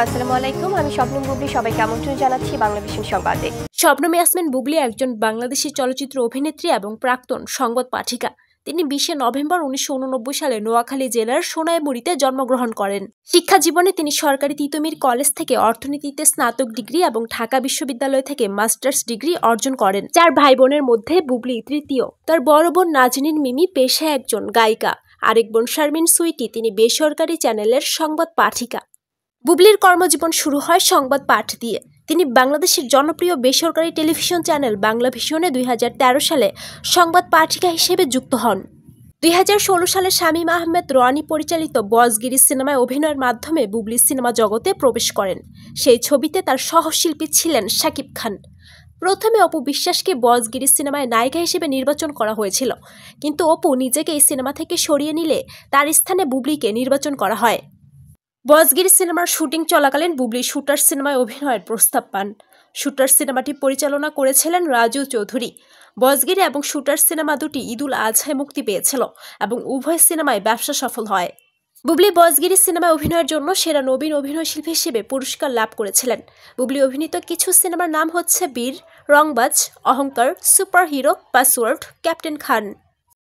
আসসালামু আলাইকুম, আমি শবনম বুবলি। সবাইকে আমন্ত্রণ জানাচ্ছি বাংলা ভিশন সংবাদে। শবনম ইয়াসমিন বুবলি একজন বাংলাদেশি চলচ্চিত্র অভিনেত্রী এবং প্রাক্তন সংবাদ পাঠিকা। তিনি 20 নভেম্বর 1989 সালে নোয়াখালী জেলার সোনাইমুড়িতে জন্মগ্রহণ করেন। শিক্ষা জীবনে তিনি সরকারি তিতুমির কলেজ থেকে অর্থনীতিতে স্নাতক ডিগ্রি এবং ঢাকা বিশ্ববিদ্যালয় থেকে মাস্টার্স ডিগ্রি অর্জন করেন। 4 ভাই বোনের মধ্যে বুবলি তৃতীয়। তার বড় বোন নাজনীন মিমি পেশায় একজন গায়িকা। আরেক বোন শারমিন সুইটি, তিনি বেসরকারি চ্যানেলের সংবাদ পাঠিকা। বুবলির কর্মজীবন শুরু হয় সংবাদ পাঠ দিয়ে। তিনি বাংলাদেশের জনপ্রিয় বেসরকারি টেলিভিশন চ্যানেল বাংলা ভিশনে 2013 সালে সংবাদ পাঠিকা হিসেবে যুক্ত হন। 2016 সালে শামীম আহমেদ রনি পরিচালিত বজগিরি সিনেমায় অভিনয়ের মাধ্যমে বুবলি সিনেমা জগতে প্রবেশ করেন। সেই ছবিতে তার সহশিল্পী ছিলেন শাকিব খান। প্রথমে অপু বিশ্বাসকে বজগিরি সিনেমায় নায়িকা হিসেবে নির্বাচন করা হয়েছিল, কিন্তু অপু নিজেকে এই সিনেমা থেকে সরিয়ে নিলে তার স্থানে বুবলিকে নির্বাচন করা হয়। বজগিরি সিনেমার শুটিং চলাকালীন বুবলি শুটার সিনেমায় অভিনয়ের প্রস্তাব পান। শুটার সিনেমাটি পরিচালনা করেছিলেন রাজু চৌধুরী। বজগিরি এবং শুটার সিনেমা দুটি ঈদুল আজহায় মুক্তি পেয়েছিল এবং উভয় সিনেমায় ব্যবসা সফল হয়। বুবলি বজগিরি সিনেমায় অভিনয়ের জন্য সেরা নবীন অভিনয়শিল্পী হিসেবে পুরস্কার লাভ করেছিলেন। বুবলি অভিনীত কিছু সিনেমার নাম হচ্ছে বীর, রংবাজ, অহংকার, সুপার হিরো, পাসওয়ার্ড, ক্যাপ্টেন খান।